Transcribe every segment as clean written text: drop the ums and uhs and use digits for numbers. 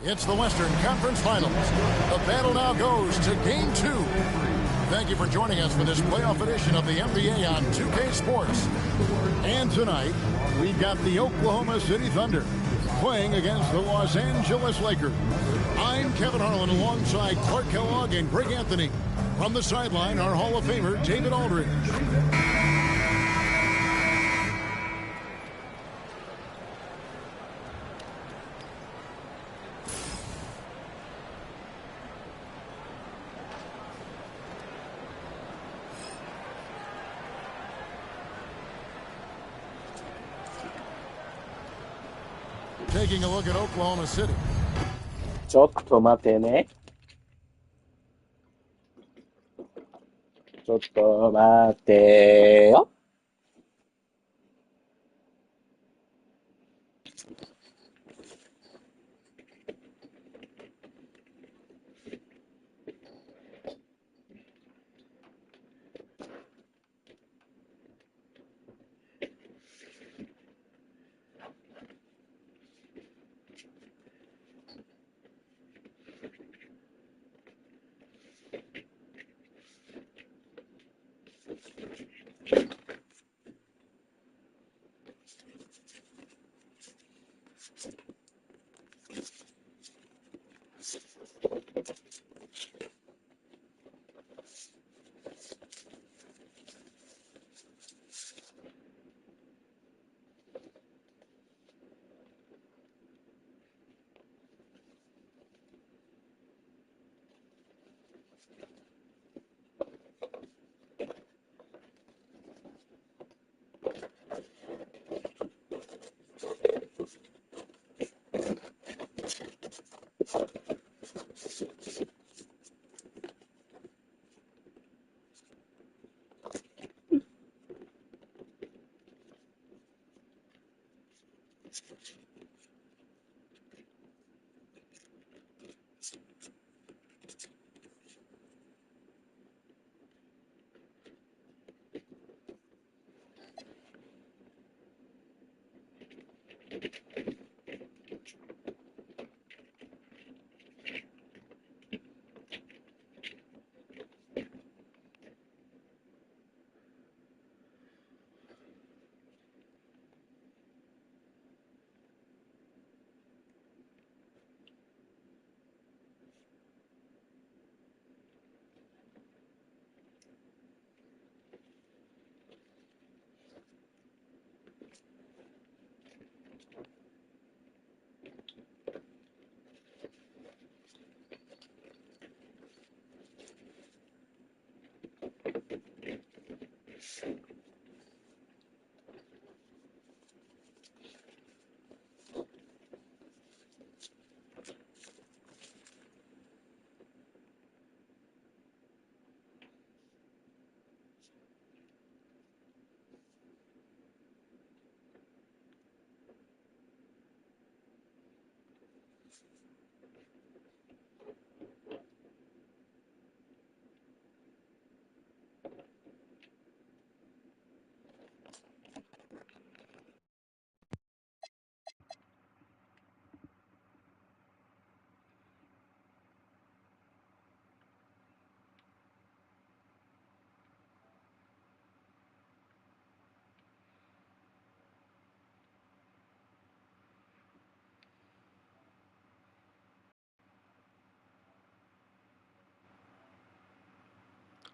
It's the Western Conference Finals. The battle now goes to Game 2. Thank you for joining us for this playoff edition of the NBA on 2K Sports. And tonight, we've got the Oklahoma City Thunder playing against the Los Angeles Lakers. I'm Kevin Harlan alongside Clark Kellogg and Greg Anthony. From the sideline, our Hall of Famer, David Aldridge. Taking a look at Oklahoma City. ちょっと待てね。ちょっと待てよ。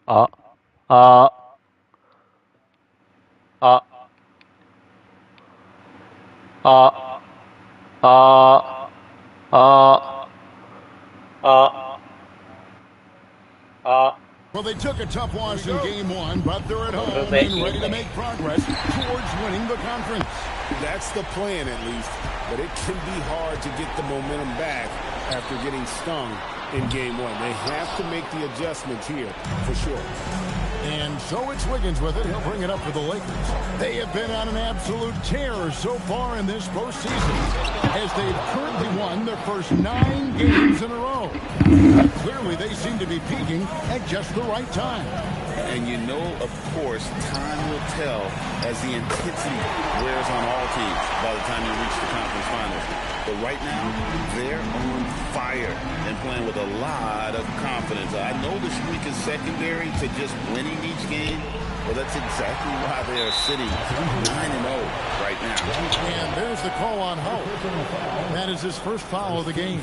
あ、あ、あ、あ、あ、あ、あ、Well, they took a tough loss in Game 1, but they're at home and ready to make progress towards winning the conference. That's the plan, at least. But it can be hard to get the momentum back after getting stung in Game 1. They have to make the adjustments here for sure. And so it's Wiggins with it. He'll bring it up for the Lakers. They have been on an absolute tear so far in this postseason, as they've currently won their first 9 games in a row. Clearly, they seem to be peaking at just the right time. And you know, of course, time will tell as the intensity wears on all teams by the time you reach the conference finals. But right now, they're on fire and playing with a lot of confidence. I know the streak is secondary to just winning each game, but that's exactly why they are sitting 9-0 right now. And there's the call on Howard. That is his first foul of the game.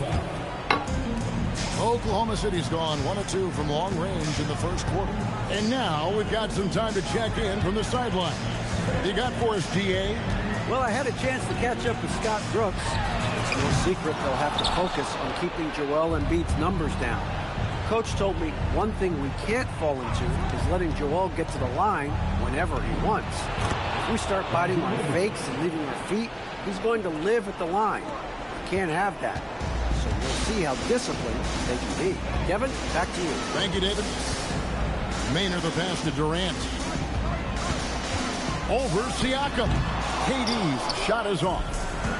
Oklahoma City's gone 1-2 from long range in the first quarter. And now we've got some time to check in from the sideline. You got for us, GA? Well, I had a chance to catch up with Scott Brooks. It's no secret they'll have to focus on keeping Joel Embiid's numbers down. Coach told me one thing we can't fall into is letting Joel get to the line whenever he wants. If we start biting on fakes and leaving our feet, he's going to live at the line. We can't have that. So we'll see how disciplined they can be. Kevin, back to you. Thank you, David. Maynard the pass to Durant. Over Siakam. KD's shot is off.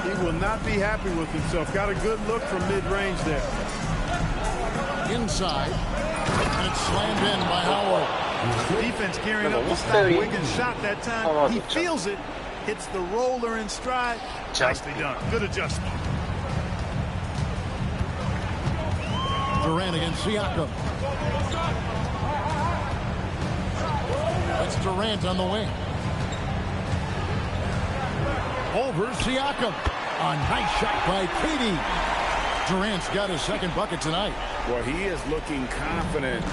He will not be happy with himself. Got a good look from mid-range there. Inside. And it's slammed in by Howard. Defense gearing up to stop Wiggins' shot that time. He feels it. Hits the roller in stride. Nicely done. Good adjustment. Durant against Siakam. That's Durant on the wing. Over Siakam. A nice shot by KD. Durant's got his second bucket tonight. Well, he is looking confident.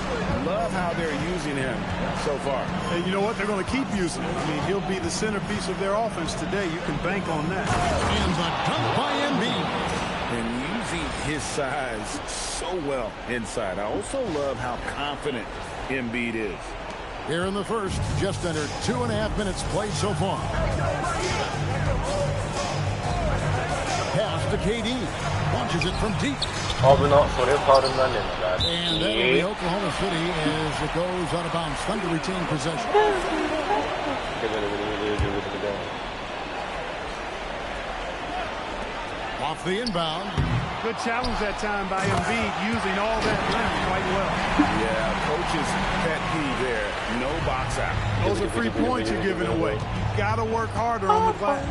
Love how they're using him so far. And you know what? They're going to keep using him. I mean, he'll be the centerpiece of their offense today. You can bank on that. And the dunk by Embiid. And using his size so well inside. I also love how confident Embiid is. Here in the first, just under 2.5 minutes played so far. Pass to KD. Launches it from deep. And that'll be Oklahoma City as it goes out of bounds. Thunder retain possession. Off the inbound. Good challenge that time by Embiid, using all that length quite well. Yeah, coach's pet peeve there. No box out. Those are 3 points you're giving away. Got to work harder on the glass.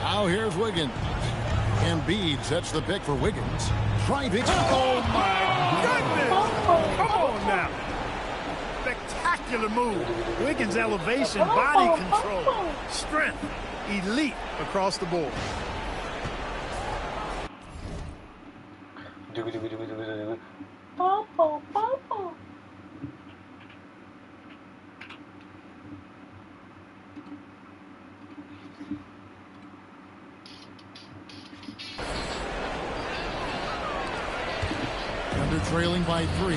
Now here's Wiggins. Embiid sets the pick for Wiggins. Driving. Oh, my goodness. Come on now. Spectacular move. Wiggins' elevation, body control, strength, elite across the board. Thunder trailing by 3.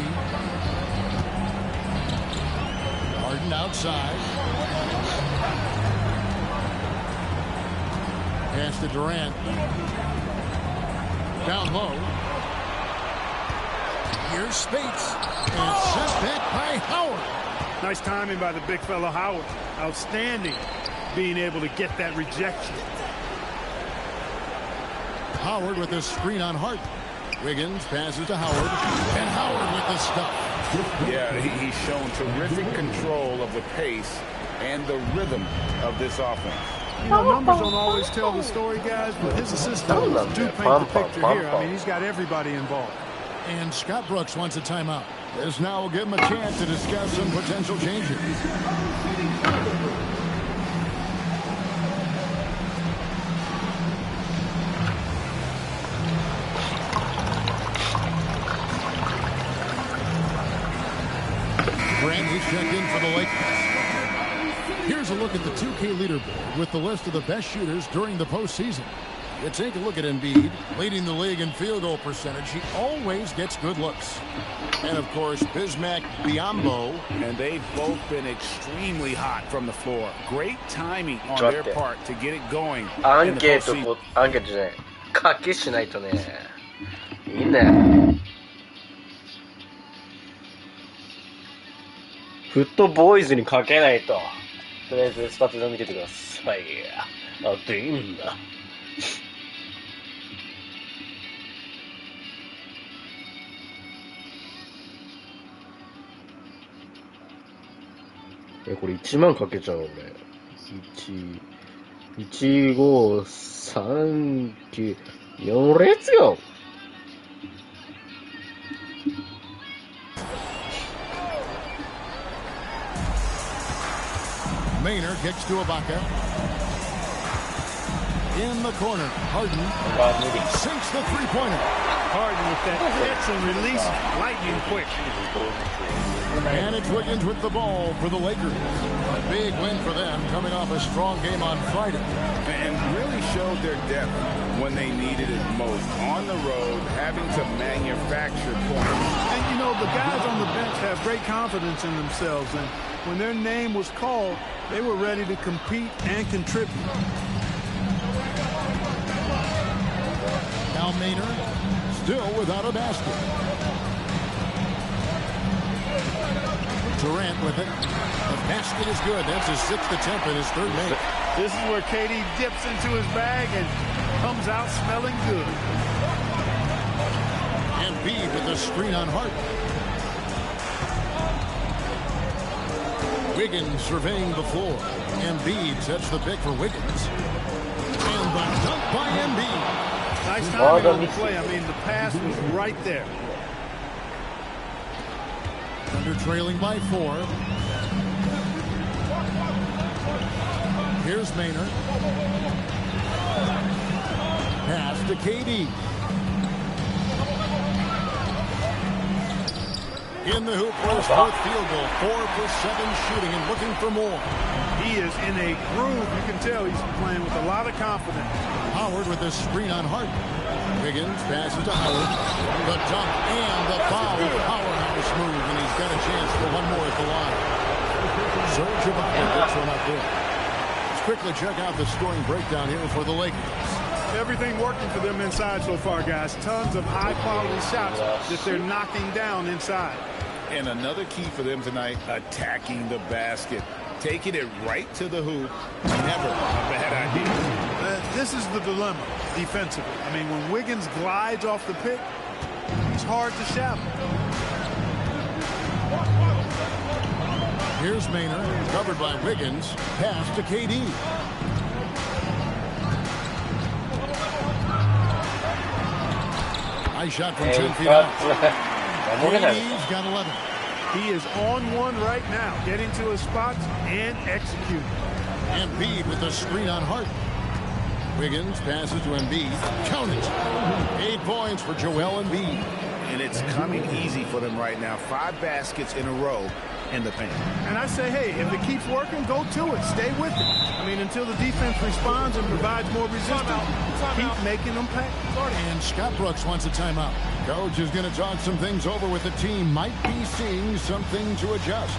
Harden outside. Pass to Durant. Down low. Here's Spates. And sent back by Howard. Nice timing by the big fella Howard. Outstanding being able to get that rejection. Howard with the screen on Harden. Wiggins passes to Howard. And Howard with the stuff. Yeah, he's shown terrific control of the pace and the rhythm of this offense. You know, numbers don't always tell the story, guys, but his assist totals do paint the picture here. I mean, he's got everybody involved. And Scott Brooks wants a timeout. This now will give him a chance to discuss some potential changes. Grant is checked in for the Lakers. Here's a look at the 2K leaderboard with the list of the best shooters during the postseason. You take a look at Embiid, leading the league in field goal percentage. He always gets good looks. And, of course, Bismack Biyombo. And they've both been extremely hot from the floor. Great timing on their part to get it going. アンケートじゃない。書きしないとね。いいね。フットボーイズにかけないと。とりあえずスタッツを見ててください。あ、でいいんだ。これ1万かけちゃう俺。1、5、3、9、4、レッツゴーMaynard kicks to Ibaka. In the corner, Harden sinks the three-pointer. Harden with that catch and release, lightning quick. And it's Wiggins with the ball for the Lakers. A big win for them, coming off a strong game on Friday. And really showed their depth when they needed it most. On the road, having to manufacture points. And, you know, the guys on the bench have great confidence in themselves. And when their name was called, they were ready to compete and contribute. Now Maynard, still without a basket. Durant with it. The basket is good. That's his 6th attempt and his 3rd make. This is where KD dips into his bag and comes out smelling good. And B with the screen on Harden. Wiggins surveying the floor. Embiid sets the pick for Wiggins. And the dunk by Embiid. Nice timing on the play. I mean, the pass was right there. Thunder trailing by 4. Here's Maynard. Pass to KD. In the hoop for his 4th field goal. 4 for 7 shooting and looking for more. He is in a groove. You can tell he's playing with a lot of confidence. Howard with the screen on Harden. Wiggins passes to Howard. The dunk and the foul. Powerhouse move, and he's got a chance for one more at the line. Serge Ibaka gets one up there. Let's quickly check out the scoring breakdown here for the Lakers. Everything working for them inside so far, guys. Tons of high-quality shots that they're knocking down inside. And another key for them tonight, attacking the basket. Taking it right to the hoop, never a bad idea. This is the dilemma defensively. I mean, when Wiggins glides off the pick, he's hard to shadow. Here's Maynard, covered by Wiggins. Pass to KD. Nice shot from 10 feet out. KD's got 11. He is on one right now, getting to his spots and executing. Embiid with the screen on Harden. Wiggins passes to Embiid. Count it. 8 points for Joel Embiid. And it's coming easy for them right now. 5 baskets in a row in the paint. And I say, hey, if it keeps working, go to it. Stay with it. I mean, until the defense responds and provides more resistance, keep making them pay. And Scott Brooks wants a timeout. Coach is going to talk some things over with the team. Might be seeing something to adjust.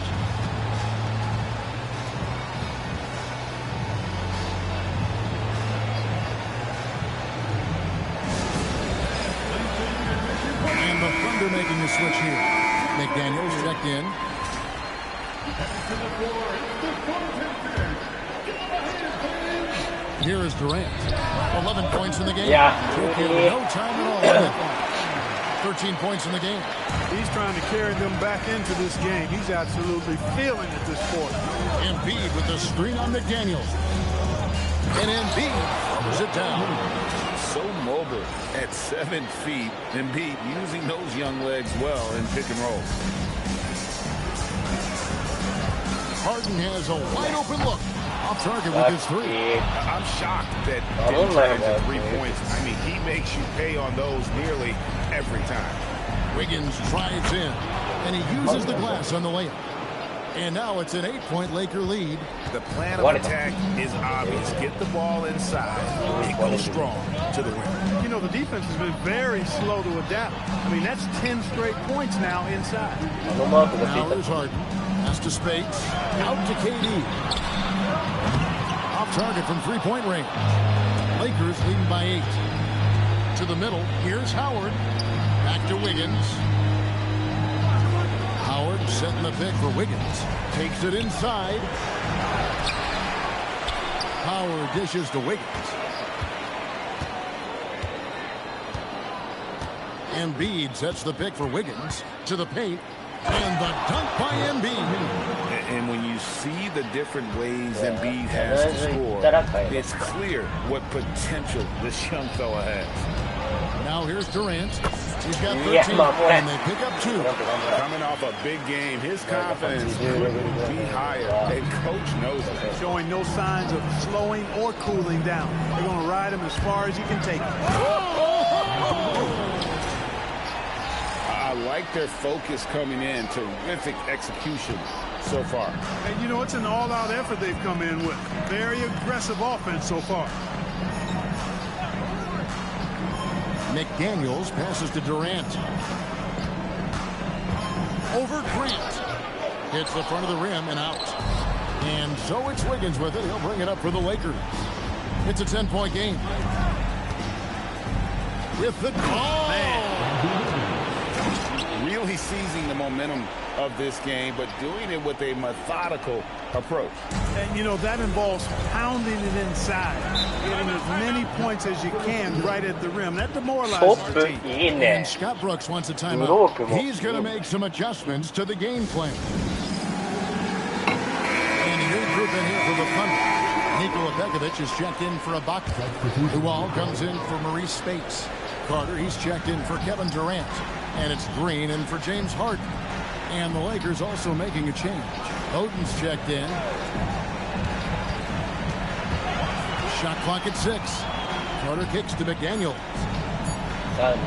And the Thunder making the switch here. McDaniels checked in. Here is Durant. 11 points in the game. Took him no time at all. 13 points in the game. He's trying to carry them back into this game. He's absolutely feeling it this quarter. Embiid with the screen on McDaniels. And Embiid throws it down. So mobile at 7 feet. Embiid using those young legs well in pick and roll. Harden has a wide open look. Off target with his 3. I'm shocked that didn't turn into 3 points. I mean, he makes you pay on those nearly every time. Wiggins drives in, and he uses the glass on the layup. And now it's an 8-point Laker lead. The plan of attack is obvious. Get the ball inside and go strong to the rim. You know, the defense has been very slow to adapt. I mean, that's 10 straight points now inside. Now here's Harden. Pass to Spates. Out to KD. Off target from three-point range. Lakers leading by 8. To the middle. Here's Howard. Back to Wiggins. Howard setting the pick for Wiggins. Takes it inside. Power dishes to Wiggins. Embiid sets the pick for Wiggins to the paint. And the dunk by Embiid. And when you see the different ways Embiid has to score, it's clear what potential this young fella has. Now here's Durant. He's got 13, and they pick up 2. Coming off a big game, his confidence could be higher, and coach knows it. Showing no signs of slowing or cooling down. They're going to ride him as far as he can take him. I like their focus coming in. Terrific execution so far. And you know, it's an all-out effort they've come in with. Very aggressive offense so far. McDaniels passes to Durant. Over Grant. Hits the front of the rim and out. And so it's Wiggins with it. He'll bring it up for the Lakers. It's a 10-point game. With the call. Really seizing the momentum of this game, but doing it with a methodical approach. And, you know, that involves pounding it inside, getting as many points as you can right at the rim. That demoralizes the team. And Scott Brooks wants a timeout. He's going to make some adjustments to the game plan. And a new group in here for the Thunder. Nikola Pekovic is checked in for Ibaka. Luol comes in for Maurice Spates. Carter, he's checked in for Kevin Durant. And it's Green in for James Harden. And the Lakers also making a change. Oden's checked in. Shot clock at 6. Carter kicks to McDaniels.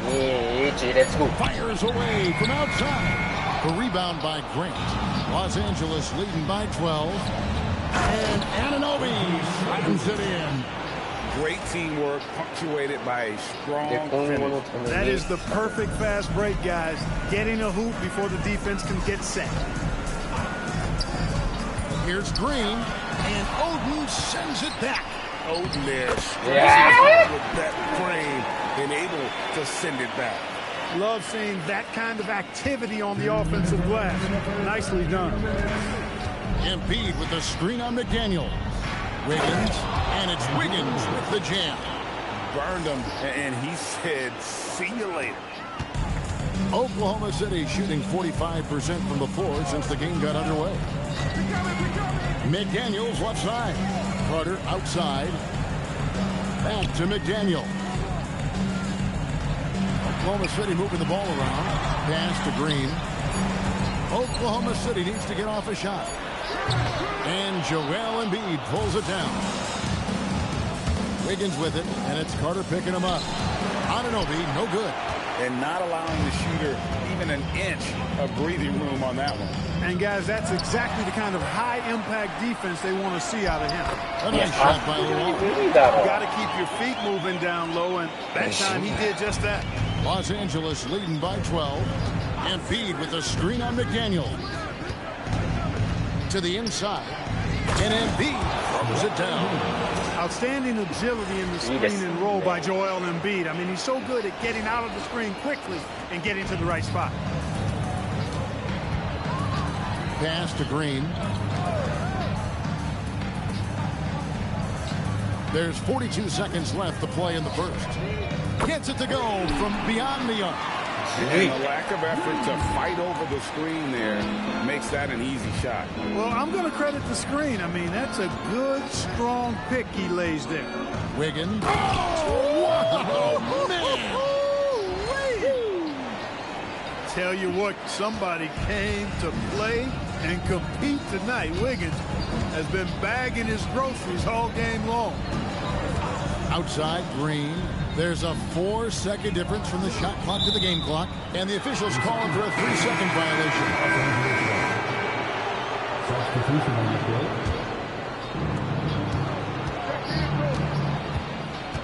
3, 2, 1, let's go. Fires away from outside. The rebound by Grant. Los Angeles leading by 12. And Anunoby slams it in. Great teamwork, punctuated by a strong finish. That is the perfect fast break, guys. Getting a hoop before the defense can get set. Here's Green, and Oden sends it back. Oden there, with that frame, and able to send it back. Love seeing that kind of activity on the offensive glass. Nicely done. Embiid with the screen on McDaniels. Wiggins, and it's Wiggins with the jam. Burned him, and he said, see you later. Oklahoma City shooting 45% from the floor since the game got underway. McDaniels left side. Carter outside. Back to McDaniel. Oklahoma City moving the ball around. Pass to Green. Oklahoma City needs to get off a shot. And Joel Embiid pulls it down. Wiggins with it, and it's Carter picking him up. Anunoby, no good. And not allowing the shooter even an inch of breathing room on that one. And, guys, that's exactly the kind of high-impact defense they want to see out of him. A nice shot by Luol. You got to keep your feet moving down low, and that time he did just that. Los Angeles leading by 12. Embiid with a screen on McDaniel. To the inside. And Embiid throws it down. Outstanding agility in the screen and roll by Joel Embiid. I mean, he's so good at getting out of the screen quickly and getting to the right spot. Pass to Green. There's 42 seconds left to play in the first. Gets it to go from beyond the arc. And the lack of effort to fight over the screen there makes that an easy shot. Well, I'm going to credit the screen. I mean, that's a good, strong pick he lays there. Wiggins. Oh, man. Tell you what, somebody came to play and compete tonight. Wiggins has been bagging his groceries all game long. Outside, Green. There's a 4-second difference from the shot clock to the game clock, and the officials calling for a 3-second violation.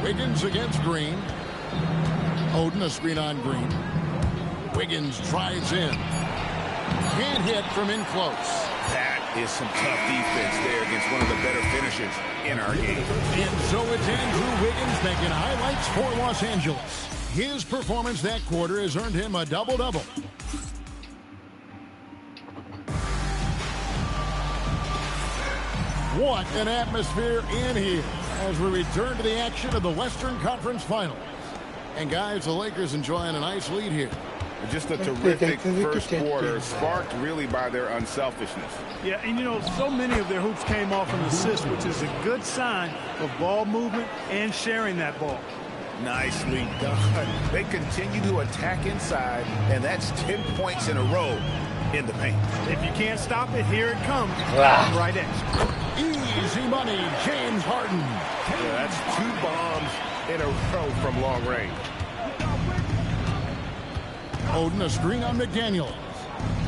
Wiggins against Green. Oden a screen on Green. Wiggins drives in. Can't hit from in close. That is some tough defense there against one of the better finishers in our game. And so it's Andrew Wiggins making highlights for Los Angeles. His performance that quarter has earned him a double-double. What an atmosphere in here as we return to the action of the Western Conference Finals. And guys, the Lakers enjoying a nice lead here. Just a terrific first quarter, sparked really by their unselfishness. Yeah, and you know, so many of their hoops came off an assist, which is a good sign of ball movement and sharing that ball. Nicely done. They continue to attack inside, and that's 10 points in a row in the paint. If you can't stop it, here it comes. Right edge. Easy money, James Harden. Yeah, that's 2 bombs in a row from long range. Oden a screen on McDaniels.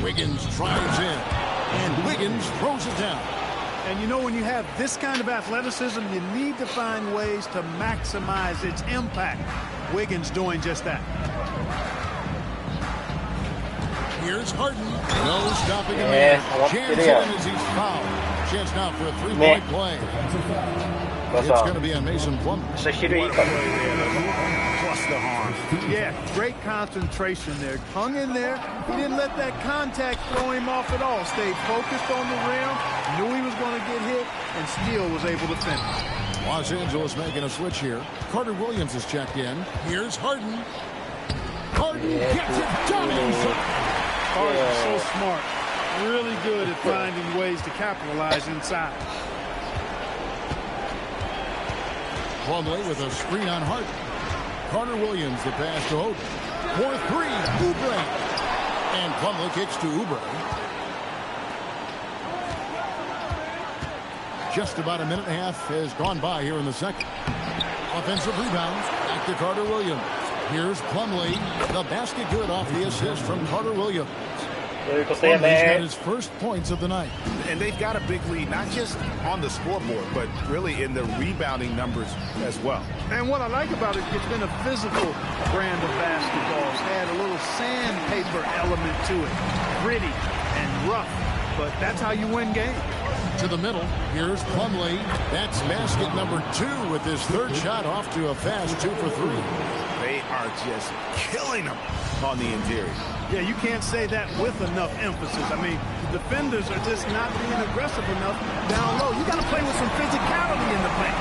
Wiggins drives in, and Wiggins throws it down. And you know, when you have this kind of athleticism, you need to find ways to maximize its impact. Wiggins doing just that. Here's Harden. No stopping him there. Chance in as he's fouled. Chance now for a 3-point play. It's going to be on Mason Plumlee. Plus the harm. Yeah, great concentration there. Hung in there. He didn't let that contact throw him off at all. Stayed focused on the rim. Knew he was going to get hit, and still was able to finish. Los Angeles making a switch here. Carter Williams is checked in. Here's Harden. Harden gets it done. Harden's so smart. Really good at finding ways to capitalize inside. Plumlee with a screen on Harden. Carter Williams, the pass to Oden. 4-3, Oubre. And Plumlee kicks to Oubre. Just about a minute and a half has gone by here in the second. Offensive rebound, back to Carter Williams. Here's Plumlee. The basket good off the assist from Carter Williams. Plumlee's got his first points of the night. And they've got a big lead, not just on the scoreboard, but really in the rebounding numbers as well. And what I like about it, it's been a physical brand of basketball. It's had a little sandpaper element to it. Gritty and rough, but that's how you win games. To the middle, here's Plumlee. That's basket number 2 with his third shot off to a fast 2 for 3. They are just killing them on the interior. Yeah, you can't say that with enough emphasis. I mean, the defenders are just not being aggressive enough down low. You got to play with some physicality in the paint.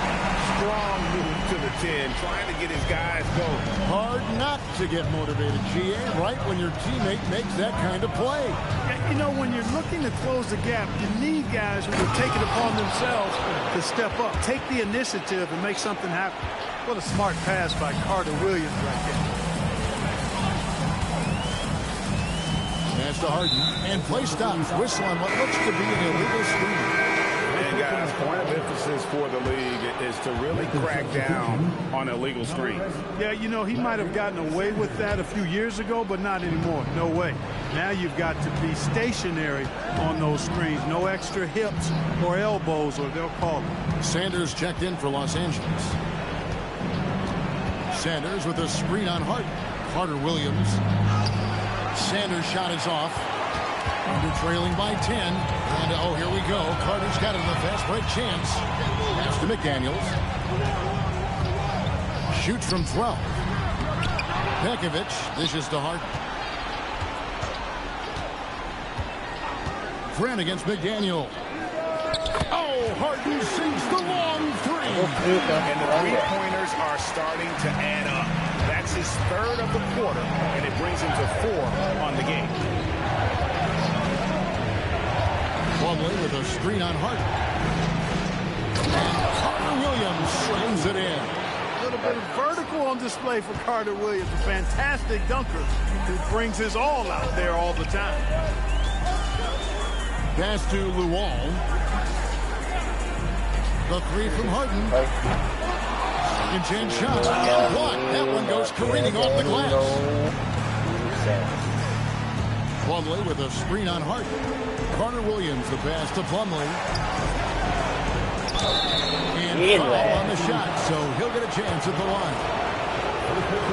Strong move to the 10, trying to get his guys going. Hard not to get motivated, GA, right when your teammate makes that kind of play. You know, when you're looking to close the gap, you need guys who will take it upon themselves to step up, take the initiative, and make something happen. What a smart pass by Carter Williams right there. Pass to Harden, and play stops. Whistle on what looks to be an illegal screen. And guys, point of emphasis for the league is to really crack down on illegal screens. Yeah, you know, he might have gotten away with that a few years ago, but not anymore. No way. Now you've got to be stationary on those screens. No extra hips or elbows, or they'll call it. Sanders checked in for Los Angeles. Sanders with a screen on Harden. Carter Williams. Sanders' shot is off. Under trailing by 10. And, oh, here we go. Carter's got it in the fast break chance. Pass to McDaniels. Shoots from 12. Pekovic dishes to Harden. Grant against McDaniel. Oh, Harden sinks the long 3. And the three-pointers are starting to add up. That's his third of the quarter, and it brings him to 4 on the game. Plumlee with a screen on Harden. And Carter Williams slings it in. A little bit of vertical on display for Carter Williams, a fantastic dunker who brings his all out there all the time. Pass to Luol. The 3 from Harden. Second chance shot. And blocked. That one goes careening off the glass. Plumlee with a screen on Harden. Carter Williams, the pass to Plumlee. And foul on the shot, so he'll get a chance at the line.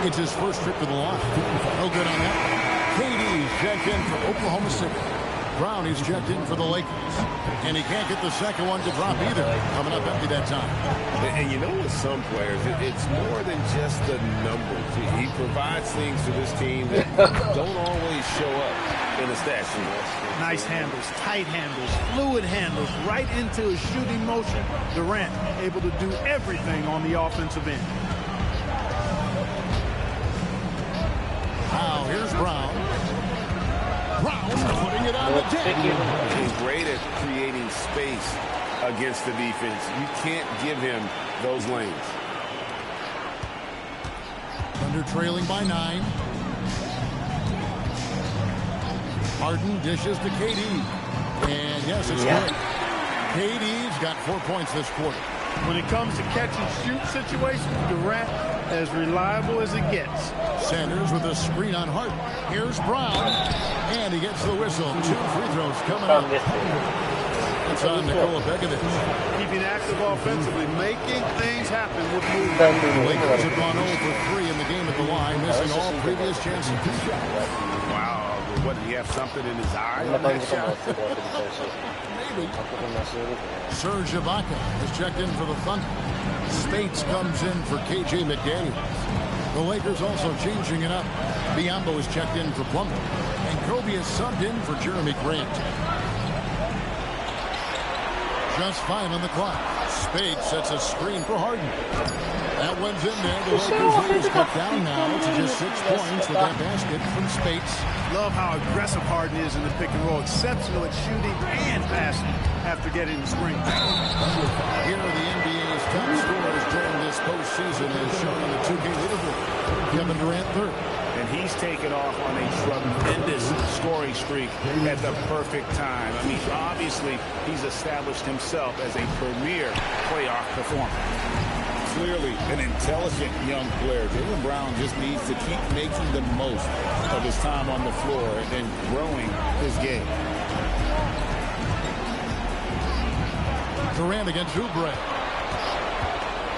It's his first trip to the line. No good on that. KD checked in for Oklahoma City. Brown, he's checked in for the Lakers. And he can't get the second one to drop either. Coming up empty that time. And you know, with some players, it's more than just the numbers. He provides things for this team that don't always show up in the stat sheet. Nice handles, tight handles, fluid handles, right into his shooting motion. Durant able to do everything on the offensive end. Now here's Brown. Brown putting it on the deck. He's great at creating space against the defense. You can't give him those lanes. Thunder trailing by 9. Harden dishes to KD. And yes, it's good. KD's got 4 points this quarter. When it comes to catch and shoot situations, Durant as reliable as it gets. Sanders with a screen on Harden. Here's Brown. And he gets the whistle. 2 free throws coming up. It's on Nikola Begovic. Keeping active offensively, making things happen with movement. The Lakers have gone 0 for 3 in the game at the line, missing all previous chances. Wow. What, did he have something in his eye on that shot? Maybe. Serge Ibaka is checked in for the Thunder. Spates comes in for KJ McDaniels. The Lakers also changing it up. Biyombo is checked in for Plumlee. And Kobe is subbed in for Jeremy Grant. Just 5 on the clock. Spates sets a screen for Harden. That one's in there. The Lakers lead is cut down now to just 6 points with that basket from Spates. Love how aggressive Harden is in the pick and roll. Exceptional at shooting and passing after getting the screen. Here are the NBA's top scorers during this postseason as shown on the 2K leaderboard. Kevin Durant third. And he's taken off on a tremendous scoring streak at the perfect time. I mean, obviously, he's established himself as a premier playoff performer. Clearly an intelligent young player. Jaylen Brown just needs to keep making the most of his time on the floor and growing his game. Durant against Oubre.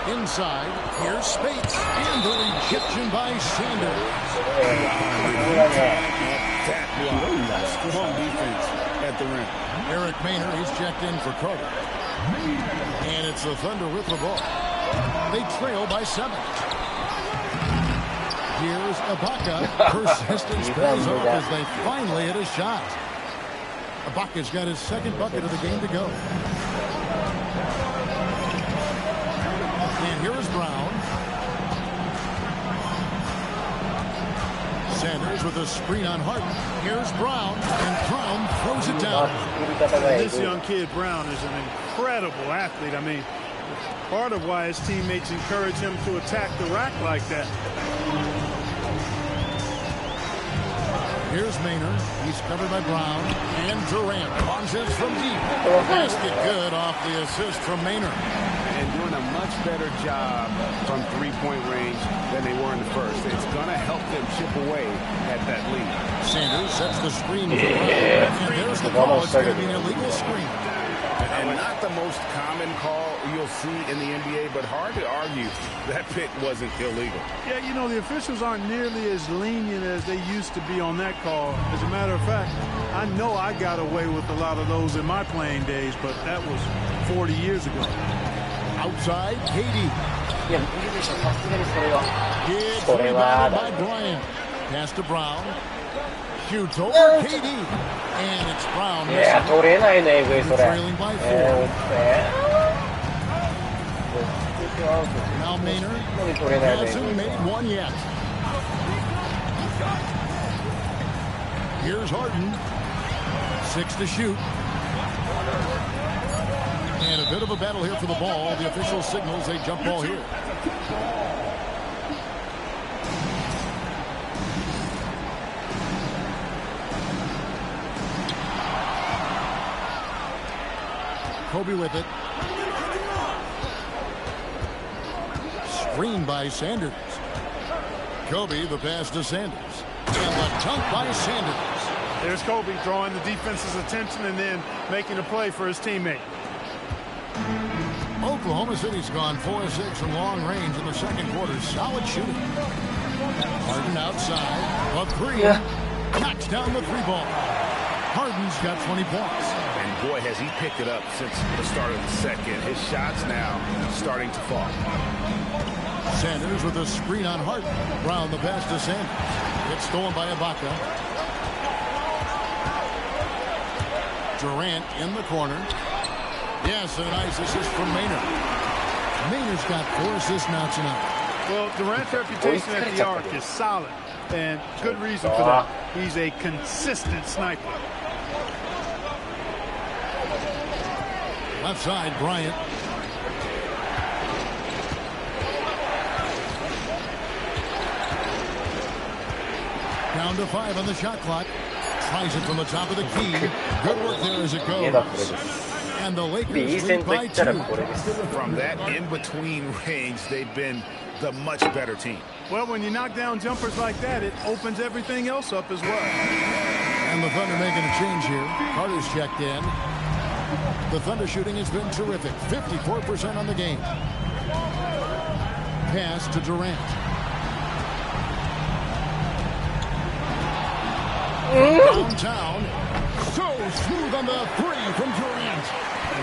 Inside, here's Spates, and the rejection by Sanders. Strong defense at the rim. Eric Maynard, he's checked in for Carter. And it's the Thunder with the ball. They trail by 7. Here's Ibaka. Persistence pays off as they finally hit a shot. Ibaka's got his second bucket of the game to go. And here's Brown. Sanders with a screen on Harden. Here's Brown, and Brown throws it down. This young kid, Brown, is an incredible athlete. I mean, part of why his teammates encourage him to attack the rack like that. Here's Maynard. He's covered by Brown. And Durant launches from deep. Basket good off the assist from Maynard. And doing a much better job from three-point range than they were in the first. It's going to help them chip away at that lead. Sanders sets the screen for Brown. And there's the call. It's going to be an illegal screen. And not the most common call you'll see in the NBA, but hard to argue that pick wasn't illegal. Yeah, you know, the officials aren't nearly as lenient as they used to be on that call. As a matter of fact, I know I got away with a lot of those in my playing days, but that was 40 years ago. Outside, KD. Gets rebounded by Bryant. Pass to Brown. Shoots over KD. And it's Brown. Trailing by 4. Now Maynard hasn't made one yet. Here's Harden. 6 to shoot. And a bit of a battle here for the ball. The official signals a jump ball here. Kobe with it. Screen by Sanders. Kobe, the pass to Sanders. And the dunk by Sanders. There's Kobe drawing the defense's attention and then making a play for his teammate. Oklahoma City's gone 4-6 from long range in the second quarter. Solid shooting. Harden outside. A 3. Knocks down the 3 ball. Harden's got 20 points. And boy, has he picked it up since the start of the second. His shots now starting to fall. Sanders with a screen on Harden. Brown the pass to Sanders. It's stolen by Ibaka. Durant in the corner. Yes, a nice assist from Maynard. Maynard's got 4 assists now tonight. Well, Durant's reputation at the arc is solid, and good reason for that. He's a consistent sniper. Left side, Bryant. Down to 5 on the shot clock. Tries it from the top of the key. Good work there as it goes. And the Lakers lead by 2. From that in-between range, they've been the much better team. Well, when you knock down jumpers like that, it opens everything else up as well. And the Thunder making a change here. Carter's checked in. The Thunder shooting has been terrific. 54% on the game. Pass to Durant. Downtown. So smooth on the 3 from Durant.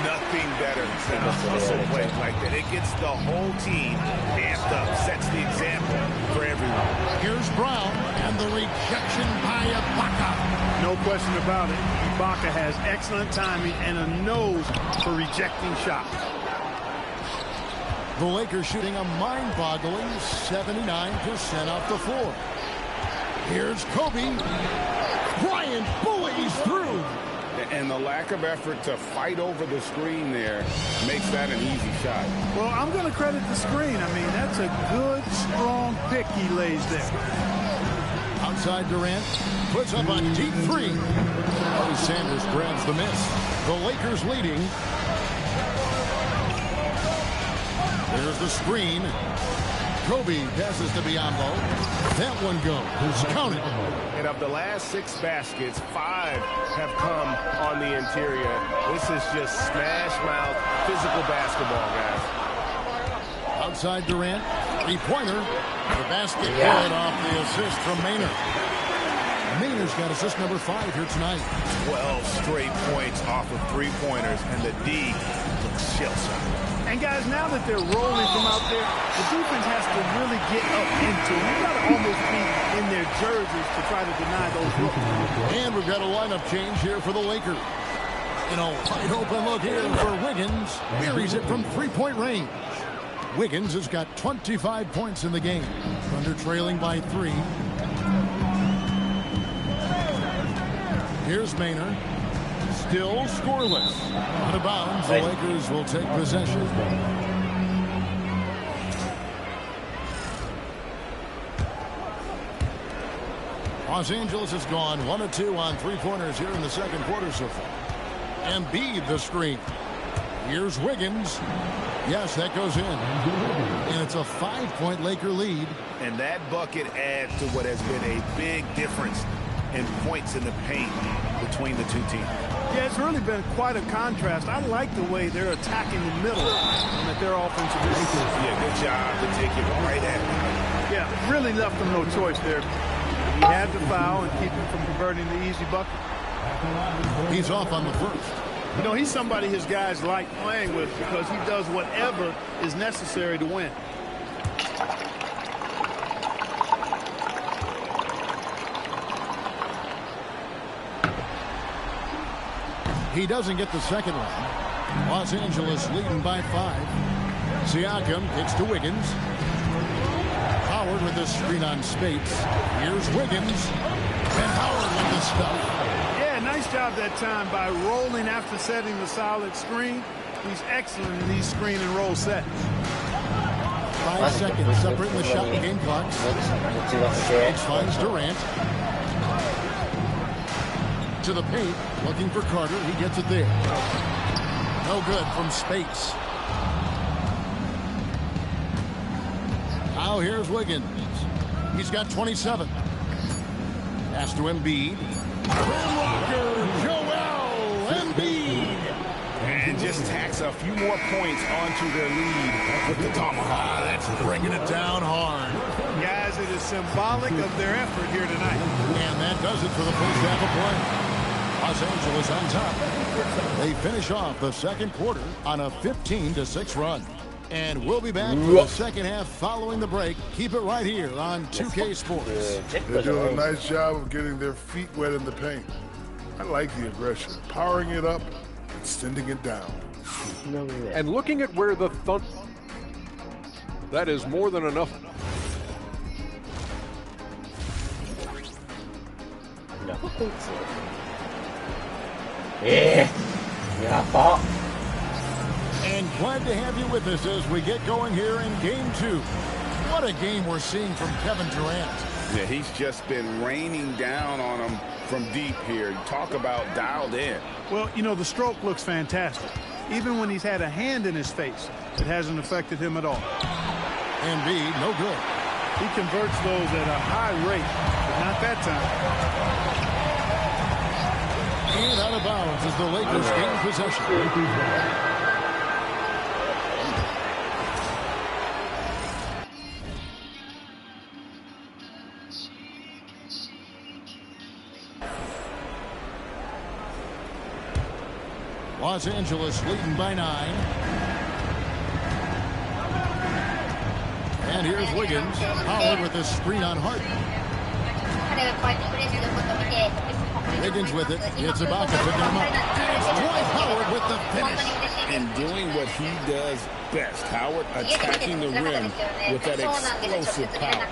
Nothing better than a hustle play like that. It gets the whole team amped up, sets the example for everyone. Here's Brown and the rejection by Ibaka. No question about it. Ibaka has excellent timing and a nose for rejecting shots. The Lakers shooting a mind-boggling 79% off the floor. Here's Kobe. Bryant bullies through. And the lack of effort to fight over the screen there makes that an easy shot. Well, I'm going to credit the screen. I mean, that's a good, strong pick he lays there. Outside Durant puts up a deep 3. Oh, Sanders grabs the miss. The Lakers leading. There's the screen. Kobe passes to Biyombo. That one goes. Count it. And of the last 6 baskets, 5 have come on the interior. This is just smash mouth physical basketball, guys. Outside Durant, 3-pointer. The basket good off the assist from Maynard. Maynard's got assist number 5 here tonight. 12 straight points off of 3-pointers, and the D looks shell-shocked. And guys, now that they're rolling from out there, the defense has to really get up into it. You've got to almost be in their jerseys to try to deny those looks. And we've got a lineup change here for the Lakers. In a wide open look here for Wiggins. Buries it from 3-point range. Wiggins has got 25 points in the game. Thunder trailing by 3. Here's Maynard. Still scoreless. Out of bounds, the Lakers will take possession. Los Angeles has gone 1 of 2 on 3-pointers here in the second quarter so far. Embiid the screen. Here's Wiggins. Yes, that goes in. And it's a 5-point Laker lead. And that bucket adds to what has been a big difference in points in the paint between the two teams. Yeah, it's really been quite a contrast. I like the way they're attacking the middle and that their offensive is. Yeah, good job to take it right at them. Yeah, really left them no choice there. He had to foul and keep him from converting the easy bucket. He's off on the first. You know, he's somebody his guys like playing with because he does whatever is necessary to win. He doesn't get the second one. Los Angeles leading by 5. Siakam kicks to Wiggins. Howard with the screen on Spates. Here's Wiggins. And Howard with the stuff. Yeah, nice job that time by rolling after setting the solid screen. He's excellent in these screen and roll sets. 5 seconds separating the shot game clocks. Spates finds Durant. To the paint, looking for Carter. He gets it there. No good from Spates. Now here's Wiggins. He's got 27. Pass to Embiid. Walker, Joel Embiid. And just tacks a few more points onto their lead with the tomahawk. That's bringing it down hard. Guys, it is symbolic of their effort here tonight. And that does it for the first half of play. Los Angeles on top. They finish off the second quarter on a 15-6 run. And we'll be back for the second half following the break. Keep it right here on 2K Sports. They're doing a nice job of getting their feet wet in the paint. I like the aggression, powering it up and sending it down. And looking at where the Thunder... That is more than enough. And glad to have you with us as we get going here in Game 2. What a game we're seeing from Kevin Durant. Yeah, he's just been raining down on him from deep here. Talk about dialed in. Well, you know, the stroke looks fantastic. Even when he's had a hand in his face, it hasn't affected him at all. Embiid, no good. He converts those at a high rate, but not that time. And out of bounds as the Lakers gain possession. Los Angeles leading by 9. And here's Wiggins. Howard with a screen on Harden. Wiggins with it. It's about to pick him up. And it's Dwight Howard with the finish. And doing what he does best. Howard attacking the rim with that explosive power.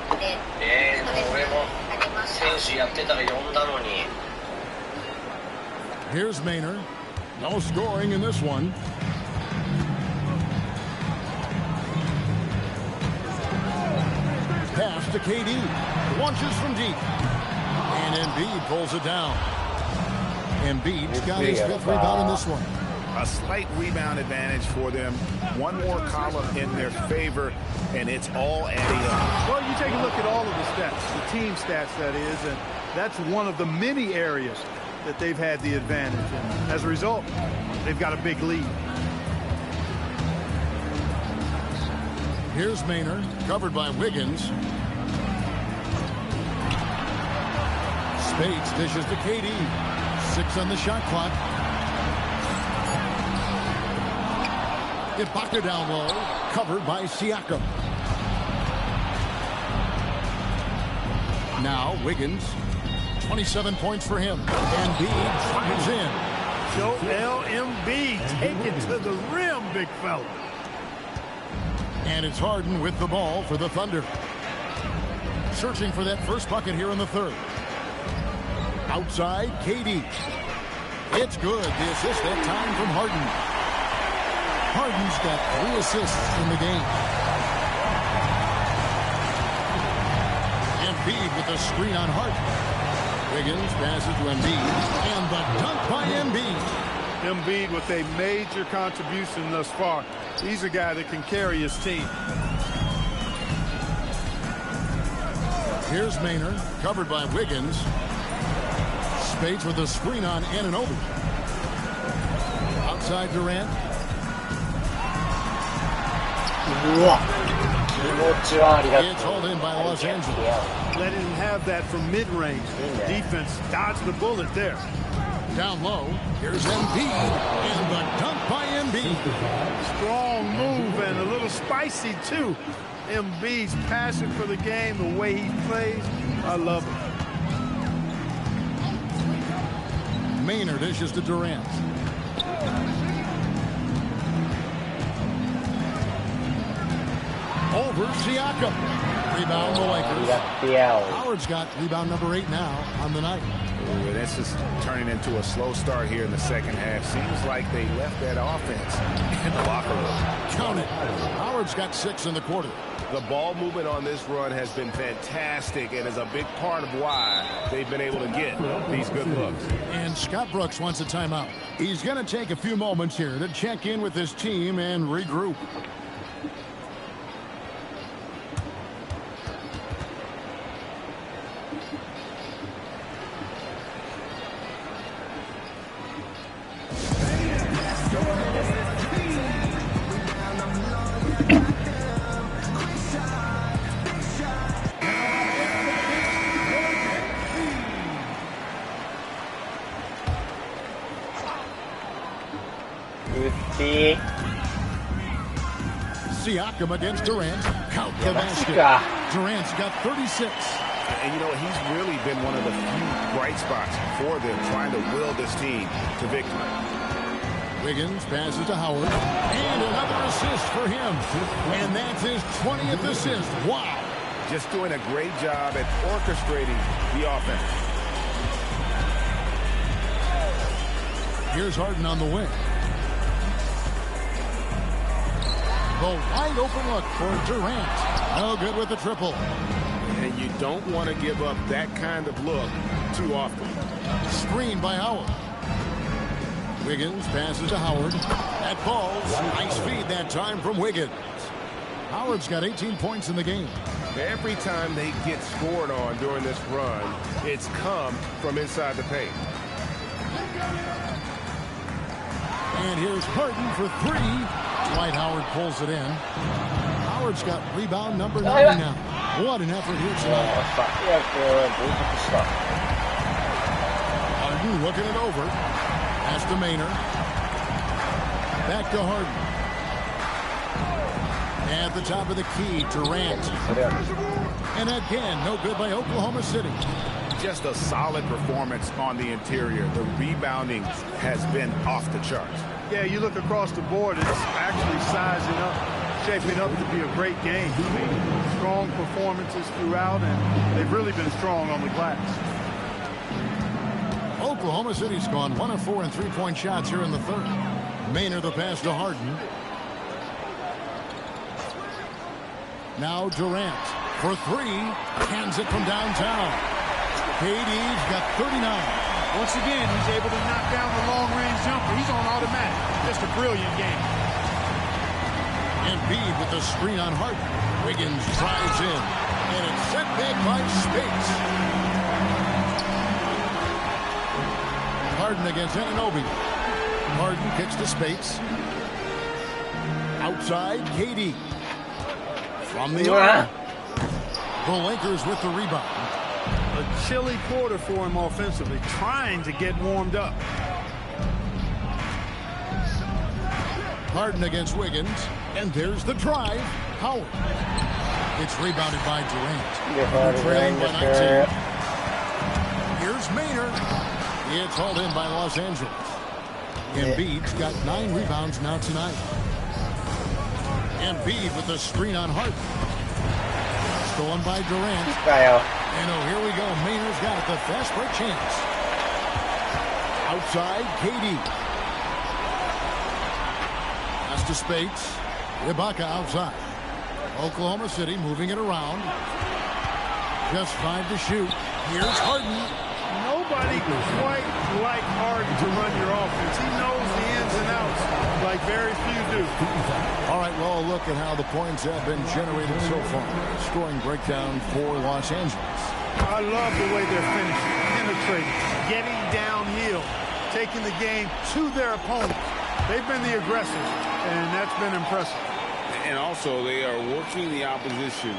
Here's Maynard. No scoring in this one. Pass to KD. Launches from deep. And Embiid pulls it down. Embiid's got his 5th rebound in this one. A slight rebound advantage for them. One more column in their favor, and it's all adding up. Well, you take a look at all of the stats, the team stats, that is, and that's one of the many areas that they've had the advantage. And as a result, they've got a big lead. Here's Maynard, covered by Wiggins. Spades dishes to KD. 6 on the shot clock. Ibaka down low, covered by Siakam. Now Wiggins, 27 points for him. Embiid tries in. Joel Embiid, take it to the rim, big fella. And it's Harden with the ball for the Thunder. Searching for that first bucket here in the third. Outside, KD. It's good. The assist that time from Harden. Harden's got 3 assists in the game. Embiid with a screen on Harden. Wiggins passes to Embiid. And the dunk by Embiid. Embiid with a major contribution thus far. He's a guy that can carry his team. Here's Maynard, covered by Wiggins. Spades with a screen on Anunoby. Outside Durant. It's hauled in by Los Angeles. Letting him have that from mid-range. Defense dodged the bullet there. Down low, here's Embiid, and the dunk by Embiid. Strong move and a little spicy, too. Embiid's passion for the game, the way he plays, I love it. Maynard dishes to Durant. Over Siakam. Rebound the Lakers. Howard's got rebound number 8 now on the night. Ooh, this is turning into a slow start here in the second half. Seems like they left that offense in the locker room. Count it. Howard's got 6 in the quarter. The ball movement on this run has been fantastic and is a big part of why they've been able to get these good looks. And Scott Brooks wants a timeout. He's going to take a few moments here to check in with his team and regroup. Uti. Siakam against Durant. Count the basket. Durant's got 36. And you know, he's really been one of the few bright spots for them trying to will this team to victory. Wiggins passes to Howard. And another assist for him. And that's his 20th assist. Wow. Just doing a great job at orchestrating the offense. Here's Harden on the wing. The wide open look for Durant. No good with the triple. And you don't want to give up that kind of look too often. Screen by Howard. Wiggins passes to Howard. That falls. Nice feed that time from Wiggins. Howard's got 18 points in the game. Every time they get scored on during this run, it's come from inside the paint. And here's Harden for three. Dwight Howard pulls it in. Howard's got rebound number 9 now. What an effort here tonight. Harden looking it over. Pass to Maynard. Back to Harden. At the top of the key, Durant. And again, no good by Oklahoma City. Just a solid performance on the interior. The rebounding has been off the charts. Yeah, you look across the board, it's actually sizing up, shaping up to be a great game. I mean, strong performances throughout, and they've really been strong on the glass. Oklahoma City's gone 1 of 4 in three-point shots here in the third. Maynard the pass to Harden. Now Durant for three. Hands it from downtown. KD's got 39. Once again, he's able to knock down the long-range jumper. He's on automatic. Just a brilliant game. Embiid with the screen on Harden. Wiggins drives in. And it's set back by Spates. Harden against Anunoby. Harden kicks to Spates. Outside, KD. From the arc. The Lakers with the rebound. A chilly quarter for him offensively, trying to get warmed up. Harden against Wiggins. And there's the drive. Howard. It's rebounded by Durant. Trailing by 19. Here's Maynard. It's hauled in by Los Angeles. Embiid's got 9 rebounds now tonight. Embiid with the screen on Harden. Stolen by Durant. And oh, here we go. Maynard's got it. The fast break chance. Outside, KD. Pass to Spates. Ibaka outside. Oklahoma City moving it around. Just 5 to shoot. Here's Harden. Nobody quite like Harden to run your offense. He knows the ins and outs like very few do. All right, well, look at how the points have been generated so far. Scoring breakdown for Los Angeles. I love the way they're finishing, penetrating, getting downhill, taking the game to their opponent. They've been the aggressors, and that's been impressive. And also, they are working the opposition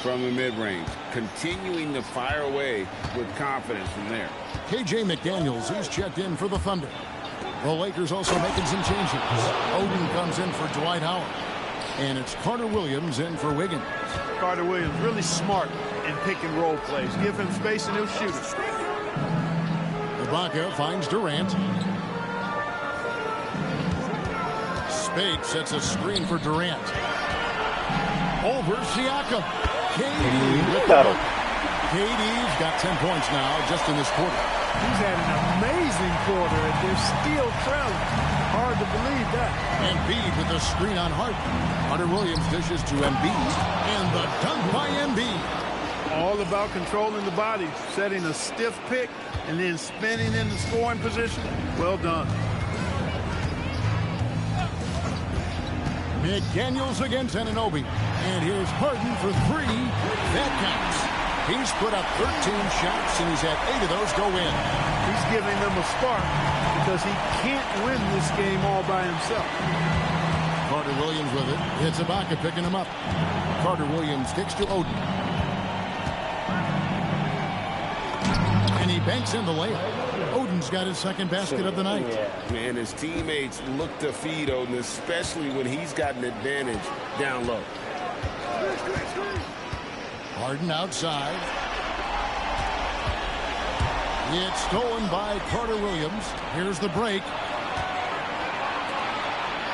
from the mid-range, continuing to fire away with confidence from there. KJ McDaniels, he's checked in for the Thunder. The Lakers also making some changes. Oden comes in for Dwight Howard. And it's Carter Williams in for Wiggins. Carter Williams really smart in pick and roll plays. Give him space and he'll shoot it. Ibaka finds Durant. Spates sets a screen for Durant. Over Siakam. KD's got 10 points now just in this quarter. He's had an amazing quarter, and they're still trailing. Hard to believe that. Embiid with the screen on Harden. Hunter Williams dishes to Embiid. And the dunk by Embiid. All about controlling the body, setting a stiff pick, and then spinning in the scoring position. Well done. McDaniels against Anunoby. And here's Harden for 3. That counts. He's put up 13 shots, and he's had 8 of those go in. He's giving them a spark because he can't win this game all by himself. Carter Williams with it. It's Ibaka picking him up. Carter Williams kicks to Oden. And he banks in the layup. Oden's got his second basket of the night. Man, his teammates look to feed Oden, especially when he's got an advantage down low. Harden outside. It's stolen by Carter Williams. Here's the break.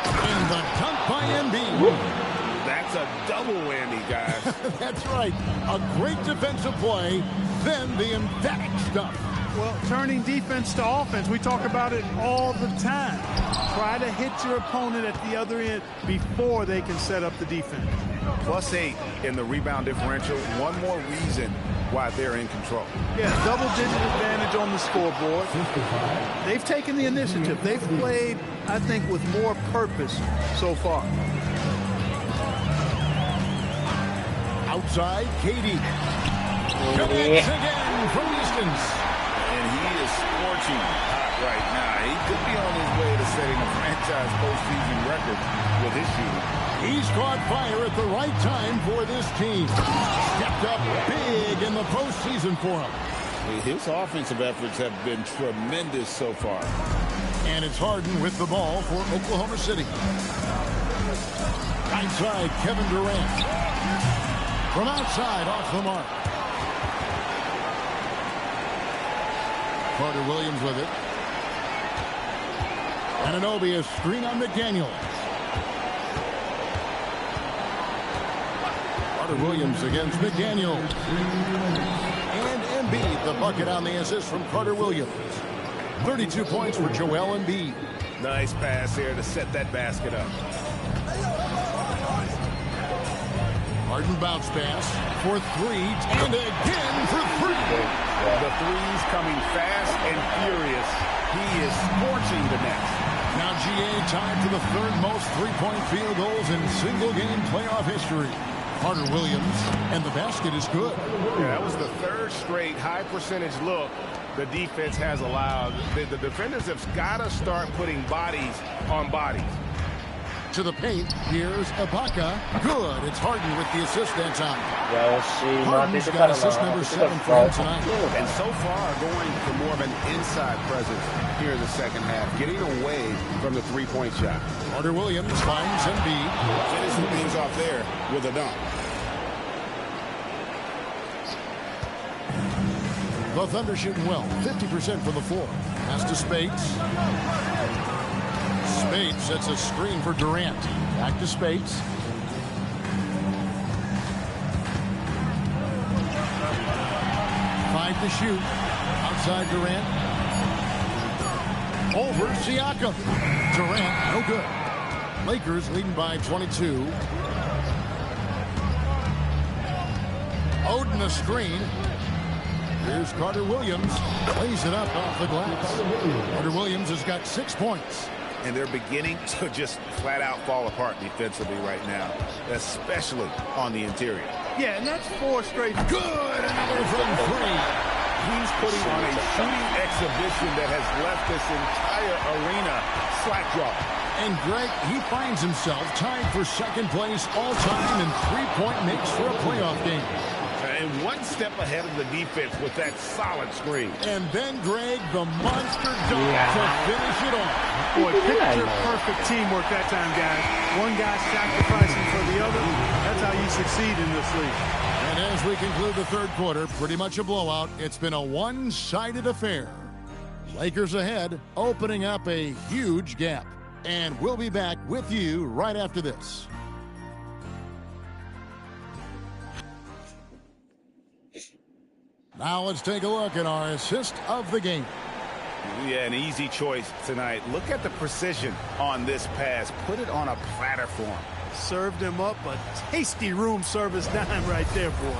And the dunk by Embiid. That's a double whammy, guys. That's right. A great defensive play, then the emphatic stuff. Well, turning defense to offense, we talk about it all the time. Try to hit your opponent at the other end before they can set up the defense. +8 in the rebound differential. One more reason why they're in control. Yeah, double-digit advantage on the scoreboard. They've taken the initiative. They've played, I think, with more purpose so far. Outside, KD. Connects again from distance. And he is scorching hot right now. He could be on his way to setting a franchise postseason record with his shooting. He's caught fire at the right time for this team. Stepped up big in the postseason for him. His offensive efforts have been tremendous so far. And it's Harden with the ball for Oklahoma City. Right side, Kevin Durant. From outside, off the mark. Carter Williams with it. Anunoby, a screen on McDaniels. Carter Williams against McDaniels. And Embiid, the bucket on the assist from Carter Williams. 32 points for Joel Embiid. Nice pass here to set that basket up. Harden bounce pass for three, and again for three. The threes coming fast and furious. He is scorching the net. Now GA tied for the third most three-point field goals in single-game playoff history. Carter Williams, and the basket is good. Yeah, that was the third straight high-percentage look the defense has allowed. The defenders have got to start putting bodies on bodies. To the paint, here's Ibaka. Good. It's Harden with the assist that time. Harden's got assist number 7 for him tonight. And so far, going for more of an inside presence here in the second half, getting away from the three-point shot. Carter Williams finds Embiid. Finishing things off there with a dunk. The Thunder shooting well, 50% from the floor. Pass to Spades. Spades sets a screen for Durant. Back to Spades. Five to shoot. Outside Durant. Over Siakam. Durant, no good. Lakers leading by 22. Oden a screen. Here's Carter Williams. Lays it up off the glass. Carter Williams has got 6 points. And they're beginning to just flat out fall apart defensively right now, especially on the interior. Yeah, and that's 4 straight. Good. Another from three. He's putting on a shooting exhibition that has left this entire arena slack-jawed. And Greg, he finds himself tied for second place all-time in three-point makes for a playoff game. And one step ahead of the defense with that solid screen. And then, Greg, the monster dunk to finish it off. Boy, picture perfect teamwork that time, guys. One guy sacrificing for the other. That's how you succeed in this league. And as we conclude the third quarter, pretty much a blowout. It's been a one-sided affair. Lakers ahead, opening up a huge gap. And we'll be back with you right after this. Now let's take a look at our assist of the game. Yeah, an easy choice tonight. Look at the precision on this pass. Put it on a platter for him. Served him up a tasty room service dime right there, boy.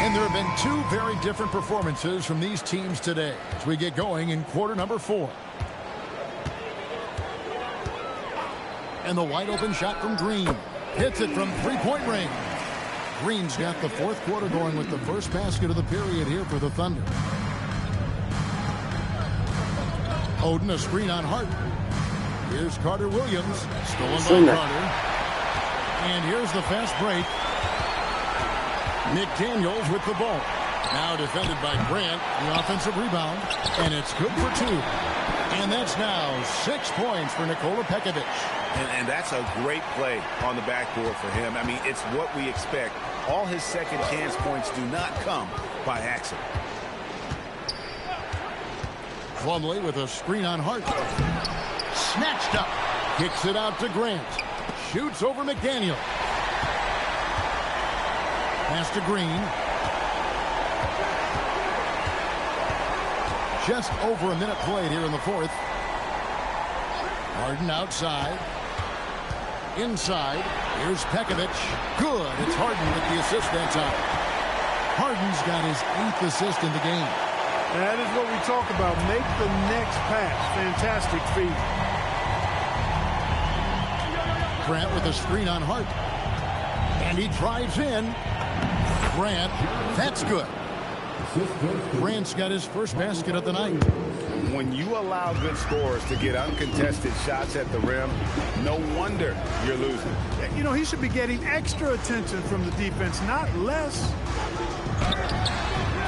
And there have been 2 very different performances from these teams today as we get going in quarter number 4. And the wide open shot from Green. Hits it from three-point range. Green's got the fourth quarter going with the first basket of the period here for the Thunder. Oden a screen on Harden. Here's Carter Williams. Stolen by Carter. And here's the fast break. McDaniels with the ball. Now defended by Grant, the offensive rebound, and it's good for 2. And that's now 6 points for Nikola Pekovic. And that's a great play on the backboard for him. I mean, it's what we expect. All his second chance points do not come by accident. Plumlee with a screen on Hart. Snatched up. Kicks it out to Grant. Shoots over McDaniel. Pass to Green. Just over a minute played here in the 4th. Harden outside. Inside. Here's Pekovic. Good. It's Harden with the assist that time. Harden's got his 8th assist in the game. That is what we talk about. Make the next pass. Fantastic feed. Grant with a screen on Hart. And he drives in. Grant. That's good. Grant's got his first basket of the night. When you allow good scorers to get uncontested shots at the rim, no wonder you're losing. You know, he should be getting extra attention from the defense, not less.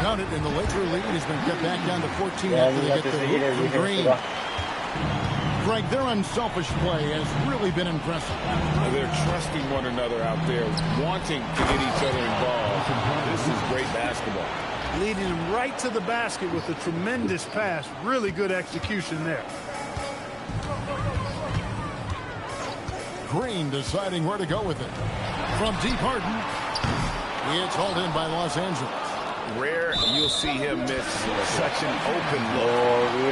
Counted, and the Laker lead has been cut back down to 14 Yeah, after you they got get the this hoop either, from you can Green. stop. Greg, their unselfish play has really been impressive. They're trusting one another out there, wanting to get each other involved. This is great basketball. Leading him right to the basket with a tremendous pass. Really good execution there. Green deciding where to go with it. From deep, Harden. It's hauled in by Los Angeles. Rare you'll see him miss such an open look. The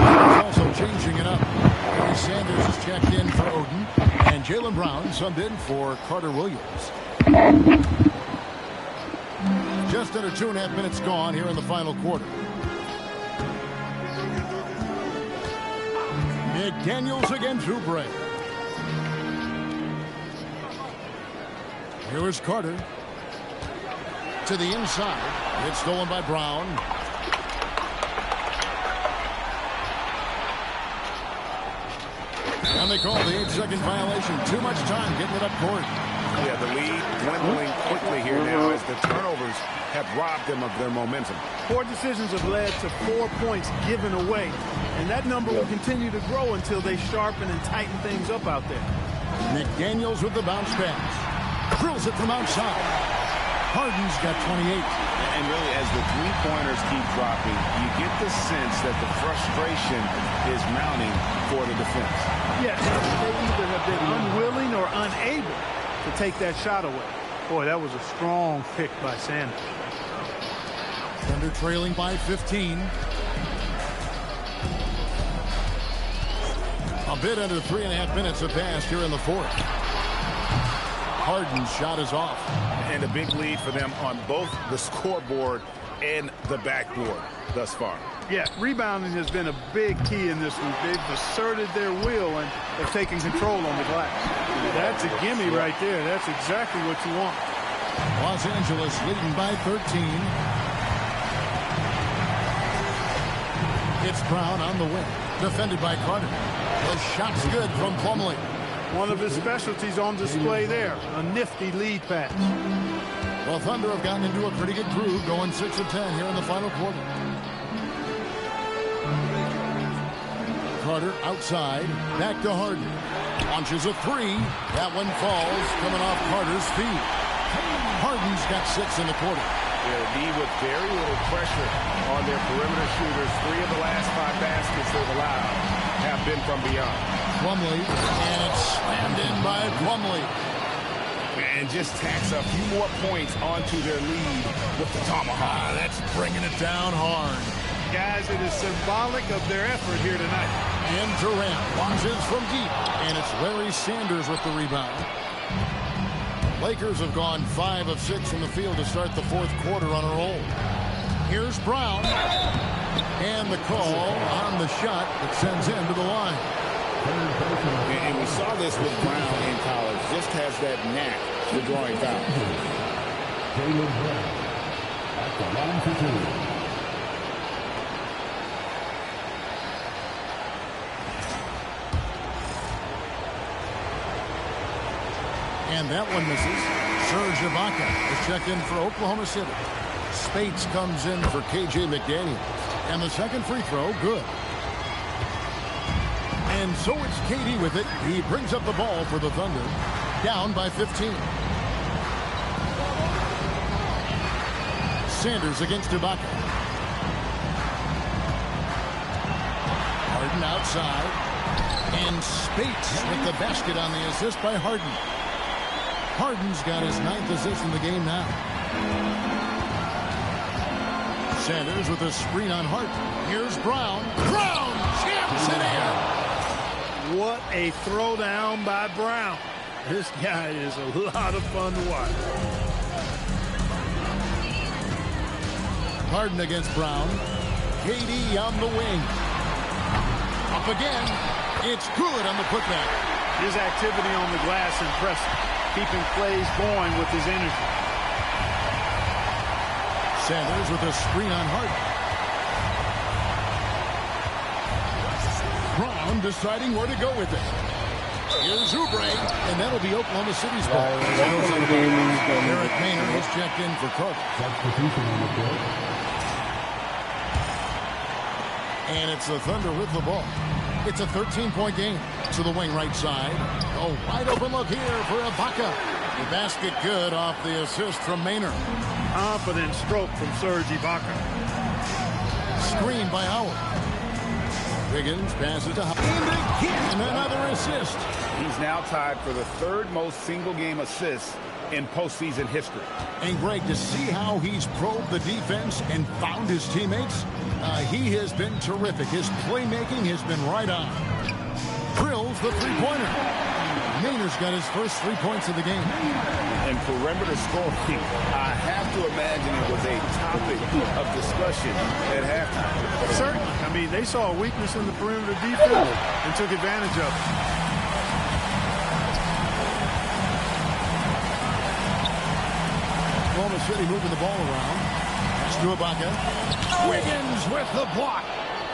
Lakers also changing it up. Barry Sanders is checked in for Odin, and Jaylen Brown subbed in for Carter Williams. Just under 2.5 minutes gone here in the final quarter. McDaniels against Oubre. Here is Carter. To the inside. It's stolen by Brown. And they call the 8-second violation. Too much time getting it up court. Yeah, the lead dwindling quickly here now as the turnovers have robbed them of their momentum. Poor decisions have led to 4 points given away. And that number will continue to grow until they sharpen and tighten things up out there. McDaniels with the bounce pass. Drills it from outside. Harden's got 28. And really, as the three-pointers keep dropping, you get the sense that the frustration is mounting for the defense. Yes, they either have been unwilling or unable to take that shot away. Boy, that was a strong pick by Sanders. Thunder trailing by 15. A bit under 3.5 minutes have passed here in the 4th. Harden's shot is off. And a big lead for them on both the scoreboard and the backboard thus far. Yeah, rebounding has been a big key in this one. They've asserted their will and have taken control on the glass. That's a gimme right there. That's exactly what you want. Los Angeles leading by 13. It's Brown on the wing. Defended by Carter. The shot's good from Plumlee. One of his specialties on display there. A nifty lead pass. Well, Thunder have gotten into a pretty good groove, going 6 of 10 here in the final quarter. Carter outside. Back to Harden. Launches a 3. That one falls, coming off Carter's feet. Harden's got 6 in the quarter. They'll be with very little pressure on their perimeter shooters. 3 of the last 5 baskets they've allowed have been from beyond. Plumlee, and it's slammed in by Plumlee. And just tacks a few more points onto their lead with the tomahawk. That's bringing it down hard. Guys, it is symbolic of their effort here tonight. And Durant launches from deep, and it's Larry Sanders with the rebound. Lakers have gone 5 of 6 from the field to start the 4th quarter on a roll. Here's Brown. And the call on the shot that sends him to the line. And we saw this with Brown in college. Just has that knack for drawing fouls. Jaylen Brown at the line for 2. And that one misses. Serge Ibaka is checked in for Oklahoma City. Spates comes in for KJ McDaniels. And the second free throw, good. And so it's KD with it. He brings up the ball for the Thunder. Down by 15. Sanders against Ibaka. Harden outside. And Spates with the basket on the assist by Harden. Harden's got his 9th assist in the game now. Sanders with a screen on Harden. Here's Brown. Brown jams it in. What a throwdown by Brown. This guy is a lot of fun to watch. Harden against Brown. KD on the wing. Up again. It's good on the putback. His activity on the glass impressive. Keeping plays going with his energy. Sanders with a screen on Harden. Brown deciding where to go with it. Here's Oubre, and that'll be Oklahoma City's ball. Eric Maynard has checked in for Carter. And it's the Thunder with the ball. It's a 13-point game. To the wing right side. A wide open look here for Ibaka. The basket good off the assist from Maynard. Confident stroke from Serge Ibaka. Screen by Howard. Wiggins passes to Howard. And again, another assist. He's now tied for the 3rd most single-game assists in postseason history. And Greg, to see how he's probed the defense and found his teammates, he has been terrific. His playmaking has been right on. Drills the three-pointer. Maynard's got his first 3 points of the game. And perimeter scoring, I have to imagine it was a topic of discussion at halftime. Certainly. I mean, they saw a weakness in the perimeter defense and took advantage of it. Oklahoma City moving the ball around. That's to Ibaka. Wiggins with the block.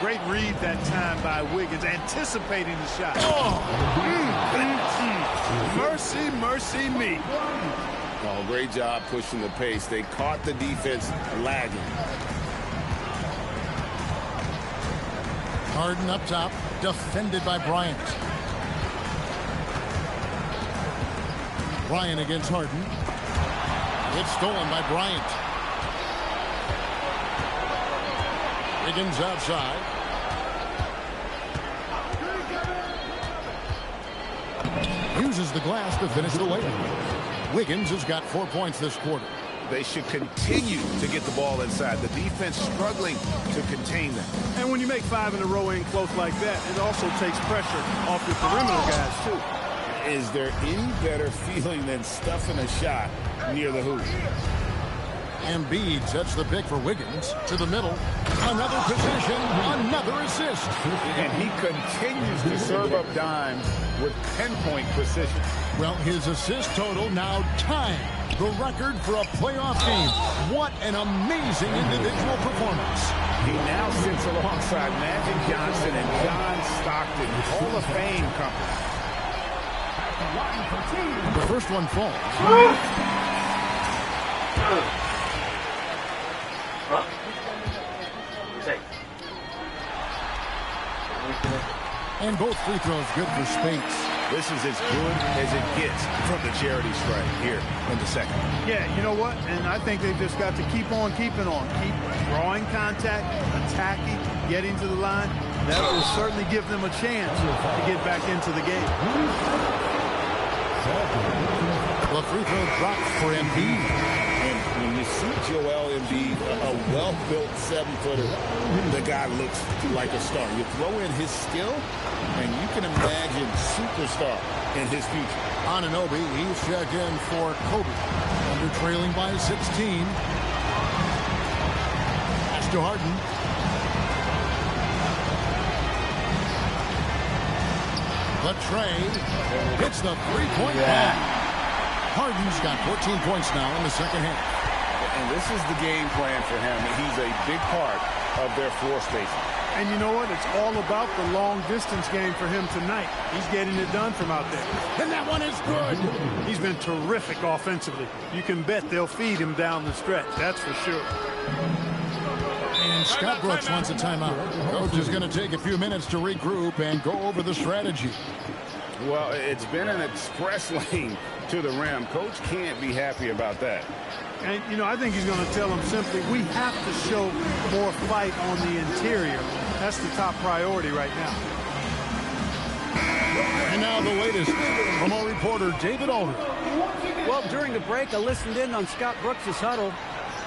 Great read that time by Wiggins, anticipating the shot. Oh. Mercy, mercy me. Oh, great job pushing the pace. They caught the defense lagging. Harden up top, defended by Bryant. Bryant against Harden. It's stolen by Bryant. Wiggins outside. Uses the glass to finish the layup. Wiggins has got 4 points this quarter. They should continue to get the ball inside. The defense struggling to contain them. And when you make 5 in a row in close like that, it also takes pressure off your perimeter guys, too. Is there any better feeling than stuffing a shot near the hoop? Embiid sets the pick for Wiggins to the middle. Another possession, another assist. And he continues to serve up dimes with pinpoint precision. Well, his assist total now tying the record for a playoff game. What an amazing individual performance. He now sits alongside Magic Johnson and John Stockton, Hall of Fame company. The first one falls. And both free throws good for Spates. This is as good as it gets from the charity stripe here in the second. Yeah, you know what? And I think they've just got to keep on keeping on. Keep drawing contact, attacking, getting to the line. That will certainly give them a chance to get back into the game. The free throw drops for Embiid. And when you see Joel Embiid, a well-built 7-footer, the guy looks like a star. You throw in his skill, and you can imagine superstar in his future. Anunoby, he's checked in for Kobe. Under trailing by 16. That's to Harden. Latrey hits the three-point line. Harden's got 14 points now in the second half. And this is the game plan for him. He's a big part of their floor spacing. And you know what? It's all about the long-distance game for him tonight. He's getting it done from out there. And that one is good. He's been terrific offensively. You can bet they'll feed him down the stretch. That's for sure. And Scott Brooks wants a timeout. Coach is going to take a few minutes to regroup and go over the strategy. Well, it's been an express lane to the rim. Coach can't be happy about that. And, you know, I think he's going to tell them simply, we have to show more fight on the interior. That's the top priority right now. And now the latest from our reporter, David Aldridge. Well, during the break, I listened in on Scott Brooks' huddle.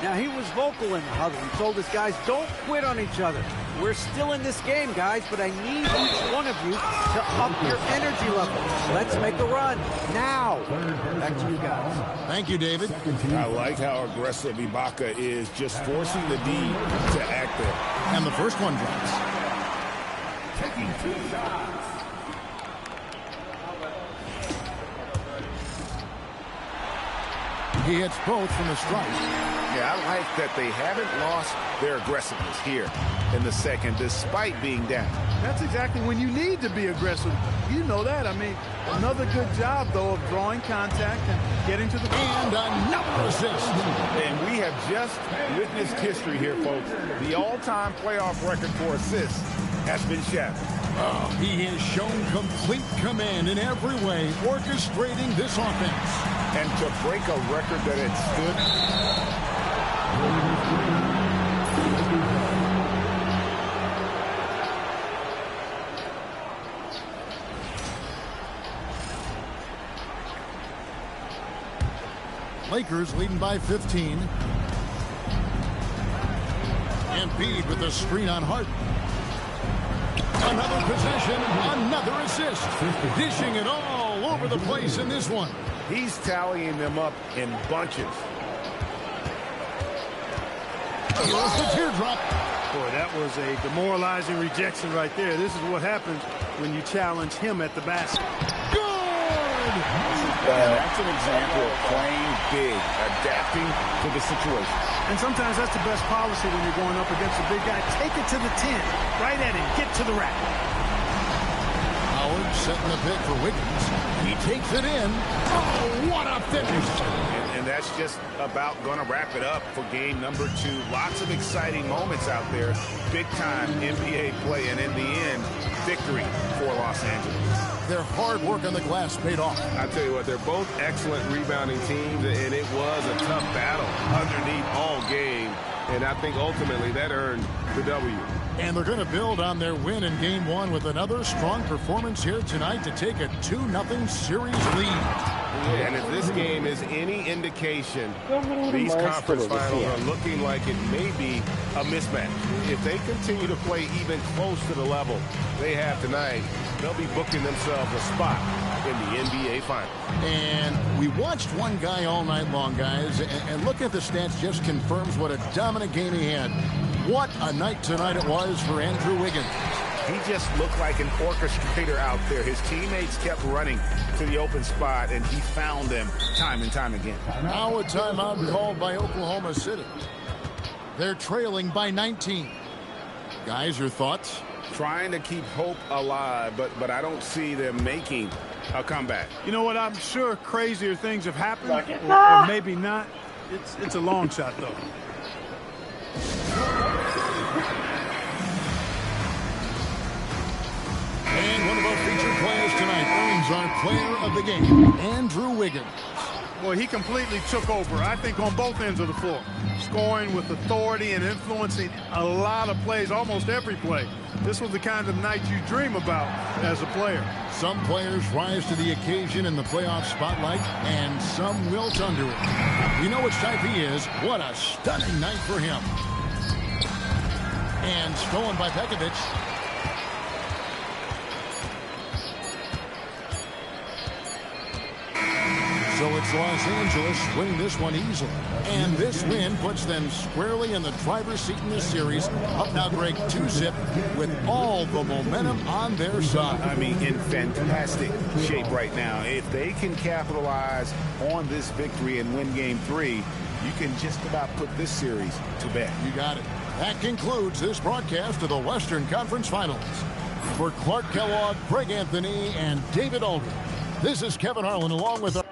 Now, he was vocal in the huddle. He told his guys, don't quit on each other. We're still in this game, guys, but I need each one of you to up your energy level. Let's make a run now. Back to you guys. Thank you, David. I like how aggressive Ibaka is, just forcing the D to act there. And the first one drops. Taking 2 shots. He hits both from the strike. Yeah, I like that they haven't lost their aggressiveness here in the second, despite being down. That's exactly when you need to be aggressive. You know that. I mean, another good job, though, of drawing contact and getting to the... And another assist. And we have just witnessed history here, folks. The all-time playoff record for assists has been shattered. Oh, he has shown complete command in every way, orchestrating this offense. And to break a record that had stood... Lakers leading by 15. Embiid with a screen on Harden. Another possession, another assist. Dishing it all over the place in this one. He's tallying them up in bunches. Here's the teardrop. Boy, that was a demoralizing rejection right there. This is what happens when you challenge him at the basket. Good! That's an example of playing big, adapting to the situation. And sometimes that's the best policy when you're going up against a big guy. Take it to the 10. Right at him. Get to the rack. Howard setting the pick for Wiggins. He takes it in. Oh, what a finish! And that's just about going to wrap it up for game number 2. Lots of exciting moments out there. Big-time NBA play, and in the end, victory for Los Angeles. Their hard work on the glass paid off. I tell you what, they're both excellent rebounding teams, and it was a tough battle underneath all game. And I think ultimately that earned the W. And they're going to build on their win in Game 1 with another strong performance here tonight to take a 2-0 series lead. And if this game is any indication, these conference finals are looking like it may be a mismatch. If they continue to play even close to the level they have tonight, they'll be booking themselves a spot in the NBA Finals. And we watched one guy all night long, guys, and look at the stats just confirms what a dominant game he had. What a night tonight it was for Andrew Wiggins. He just looked like an orchestrator out there. His teammates kept running to the open spot, and he found them time and time again. Now a timeout called by Oklahoma City. They're trailing by 19. Guys, your thoughts? Trying to keep hope alive, but I don't see them making a comeback. You know what? I'm sure crazier things have happened, or maybe not. It's a long shot, though. And one of our featured players tonight earns our player of the game, Andrew Wiggins. Boy, he completely took over, I think, on both ends of the floor. Scoring with authority and influencing a lot of plays, almost every play. This was the kind of night you dream about as a player. Some players rise to the occasion in the playoff spotlight, and some wilt under it. We know which type he is. What a stunning night for him. And stolen by Pekovic. So it's Los Angeles winning this one easily. And this win puts them squarely in the driver's seat in this series. Up now, Greg, 2-zip with all the momentum on their side. I mean, in fantastic shape right now. If they can capitalize on this victory and win Game 3, you can just about put this series to bed. You got it. That concludes this broadcast of the Western Conference Finals. For Clark Kellogg, Greg Anthony, and David Aldridge, this is Kevin Harlan along with...